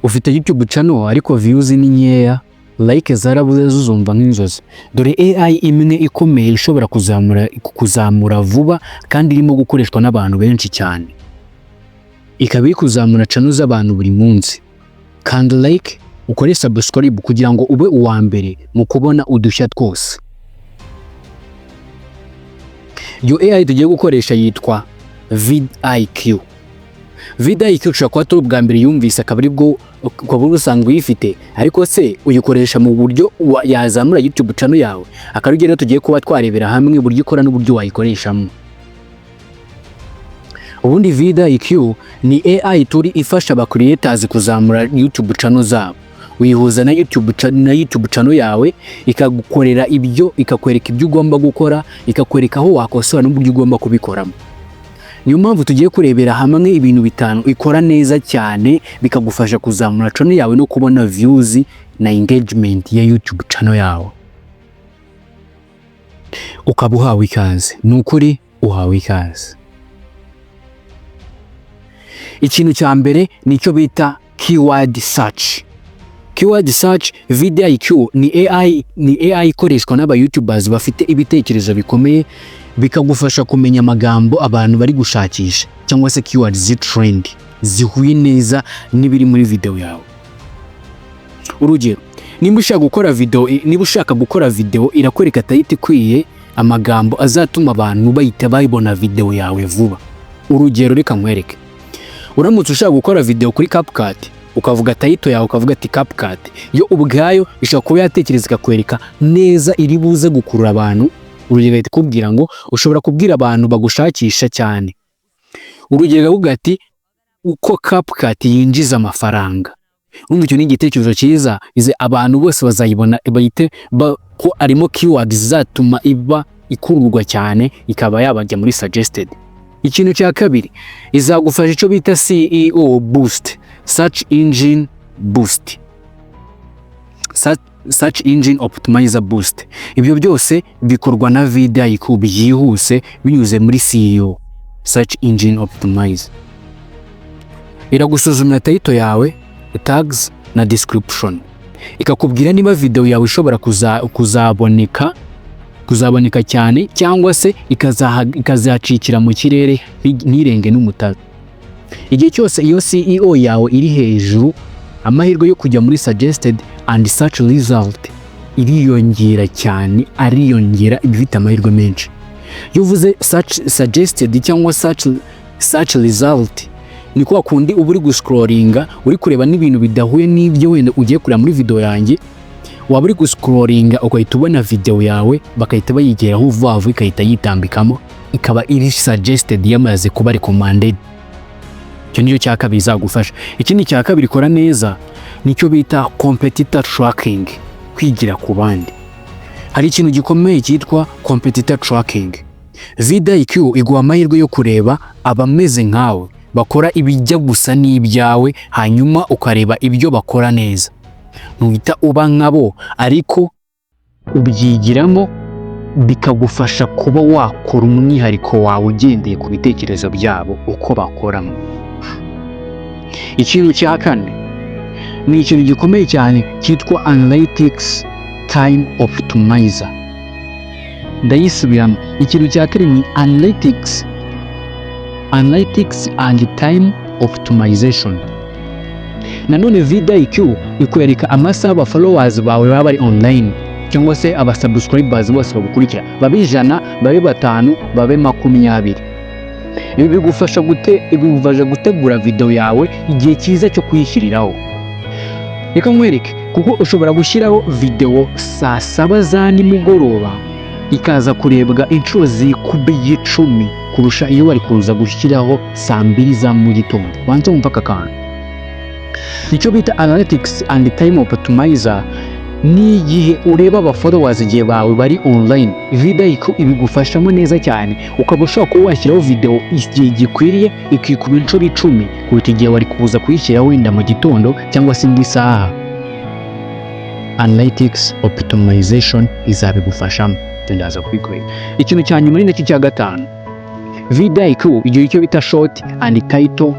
ufite YouTube channel ariko views ni nkeya, like zarabuze zuzumva nk'inzozi. Dore AI imwe ikomeye ishobora kuzamura vuba kandi irimo gukoreshwa n'abantu benshi cyane. Ikaba iri kuzamura channel z'abantu buri munsi. Kandi like ukore subscribe kugira ngo ube uwa mbere mu kubona udushya twose. Yo AI tugiye gukoresha yitwa vidIQ. vidIQ ushaka ko bwa mbere yumvise akaba ari bwo usanga uyifite, ariko se uyikoresha mu buryo yazamura YouTube channel yawe. Akarugero tugiye kuba twarebera hamwe buryo ikora n'uburyo wayikoreshamo. Ubundi vidIQ ni AI turi ifasha aba creators kuzamura YouTube channel zabo. Uyihuza na YouTube channel yawe, ikagukorera ibyo, ikakwereka ibyo ugomba gukora, ikakwereka aho wakosora n'uburyo ugomba kubikoramo. Niyo mpamvu tugiye kurebera hamwe ibintu bitanu ikora neza cyane bikagufasha kuzamura channel yawe no kubona views na engagement ya YouTube channel yawe. Ukaba uhawe ikaze. Nukuri uhawe ikaze. Ikintu cya mbere nicyo bita keyword search. Keyword search vidIQ ni AI ikoreshwa n'aba YouTubers bafite ibitekerezo bikomeye, bikagufasha kumenya amagambo abantu bari gushakisha cyangwa se keywords zitrend zihuye neza n'ibiri muri video yawe. Urugero, niba ushaka gukora video irakwereka title ikwiye, amagambo azatuma abantu bahita bayibona video yawe vuba. Urugero reka nkwereke. Uramutse ushaka gukora video kuri CapCut, ukavuga title yawe ukavuga ati CapCut, yo ubwayo ishaka kuba yatekereza ikakwereka neza iri buze gukurura abantu. Urugero ati kubwira ngo ushobora kubwira abantu bagushakisha cyane. Urugero uvuga ati uko CapCut yinjiza amafaranga. Urumva icyo ni igitekerezo cyiza, ize abantu bose bazayibona bayite ko arimo keywords zatuma iba ikururwa cyane, ikaba yabajya muri suggested. Ikintu cya kabiri, izagufasha icyo bita CEO boost, search engine boost, search engine optimizer boost. Ibyo byose bikorwa na vidIQ byihuse binyuze muri CEO, search engine optimizer. Iragusuzumira title yawe, tags na description, ikakubwira niba video yawe ishobora kuzaboneka cyane cyangwa se ikazacikira mu kirere ntirenge n'umutaga. Igihe cyose iyo CEO yawe iri hejuru, amahirwe yo kujya muri suggested and search result iriyongera cyane, ariyongera ibifite amahirwe menshi. Iyo uvuze suggested cyangwa search result, ni kwa kundi uba uri guscrollinga, uri kureba n'ibintu bidahuye n'ibyo wenda ugiye kureba muri video yanjye, waba uri guscrollinga ukahita ubona video yawe bakahita bayigeraho vuba ikahita yitambikamo, ikaba iri suggested yamaze kuba recommended. Icyo nicyo cya kabiri izagufasha. Ikindi cya kabiri ikora neza nicyo bita competitor tracking, kwigira ku bandi. Hari ikintu gikomeye cyitwa competitor tracking. vidIQ iguha amahirwe yo kureba abameze nkawe bakora ibijya gusa n'ibyawe, hanyuma ukareba ibyo bakora neza. Ntuhita uba nkabo, ariko ubyigiramo bikagufasha kuba wakora umwihariko wawe ugendeye ku bitekerezo byabo uko bakoramo. Ikintu cya kane ni ikintu gikomeye cyane cyitwa analytics time optimizer. Ndayisubiramo, ikintu cya kane ni analytics and time optimization. Nanone vidIQ ikwereka amasaha aba followers bawe baba bari online cyangwa se aba subscribers bose bagukurikira, babe 100, babe 5, babe 20. Ibi bigufasha gutegura video yawe igihe cyiza cyo kuyishyiriraho. Reka nkwereke, kuko ushobora gushyiraho video saa 7 za nimugoroba ikaza kurebwa inshuro zikubiye 10 kurusha iyo bari kuza gushyiraho saa 2 za mu gitondo. Banza wumva aka kantu. Nicyo bita analytics and time optimizer. Ni igihe ureba aba followers igihe bawe bari online, vidIQ ibigufashamo neza cyane, ukaba ushobora kuba washyiraho video igihe gikwiriye ikikuba inshuro 10 kuruta igihe wari kuza kuyishyiraho wenda mu gitondo cyangwa se indi saha. Analytics optimization izabigufashamo, ndaza kubikwereka. Ikintu cya nyuma ni nacyo cya gatanu, vidIQ igihe icyo bita short and title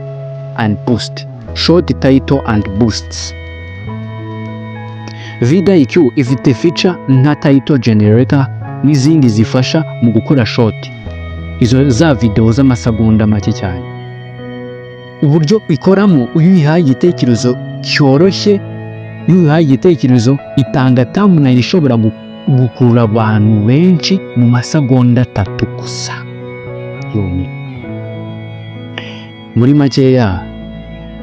and post. short title and boosts. vidIQ ifite feature nka title generator n'izindi zifasha mu gukora short, izo za video z'amasegonda make cyane. Uburyo ikoramo, iyo uyihaye igitekerezo cyoroshye, iyo uyihaye igitekerezo itanga thumbnail ishobora gukurura abantu benshi mu masegonda 3 gusa yonyine. Muri makeya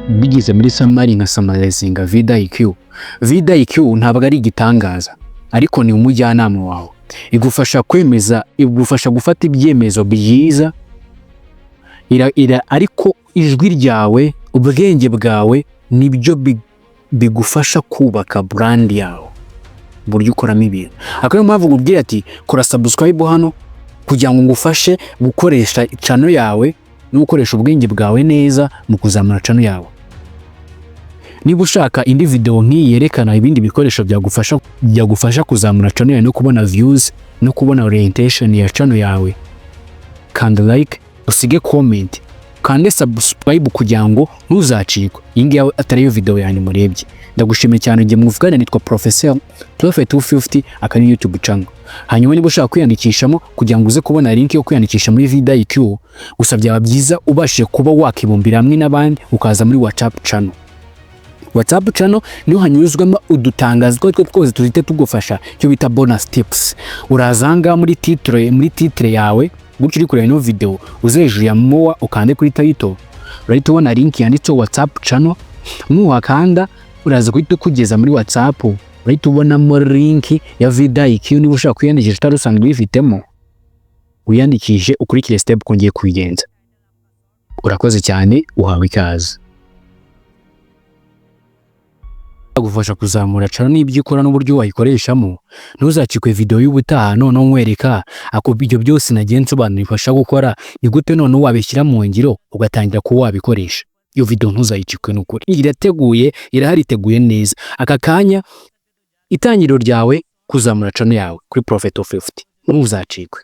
bigize muri summary nka summarizinga vidIQ. vidIQ ntabwo ari igitangaza, ariko ni umujyanama wawe. Igufasha kwemeza, igufasha gufata ibyemezo byiza, ariko ijwi ryawe, ubwenge bwawe nibyo bigufasha kubaka brand yawe, buryo ukoramo ibintu. Akaba mpamvu nkubwira ati kora subscribe hano kugira ngo ngufashe gukoresha channel yawe no gukoresha ubwenge bwawe neza mu kuzamura channel yawe. Niba ushaka indi video nk'iyi yerekana ibindi bikoresho byagufasha kuzamura channel yawe no kubona views no kubona orientation ya channel yawe, kanda like, usige comment, kande subscribe kugira ngo ntuzacikwe. Iyi ngiyi atari yo video yanyu murebye. Ndagushimiye cyane, ngiye muvugana, nitwa Professor Prophet 250 akani YouTube channel. Hanyuma niba ushaka kwiyandikishamo kugira ngo uze kubona link yo kwiyandikisha muri vidIQ, gusa byaba byiza ubashije kuba wakibumbira hamwe n'abandi ukaza muri WhatsApp channel. WhatsApp channel niho hanyuzwamo udutangazo twose tuzite tugufasha, cyo bita bonus tips. Urazanga muri titre yawe, gutyo uri kureba ino video uzeje ya moa ukande kuri title, urahita ubona link yanditseho WhatsApp channel. Nuwakanda uraza guhita kugeza muri WhatsApp, urahita ubonamo link ya vidIQ. Niba ushaka kwiyandikisha utarusanzwe uyifitemo, wiyandikishe ukurikire step kongeye kubigenza. Urakoze cyane, uhawe ikaze. Agufasha kuzamura channel n'ibyo ukora n'uburyo wayikoreshamo. Ntuzacikwe video y'ubutaha none nkwereka ibyo byose nagiye nsobanura ifasha gukora ni gute none wabishyira mu ngiro ugatangira kuba wabikoresha. Iyo video ntuzayicikwe n'ukuri, irateguye, irahariteguye neza. Aka kanya itangiriro ryawe kuzamura channel yawe kuri Prophet 250. Ntuzacikwe.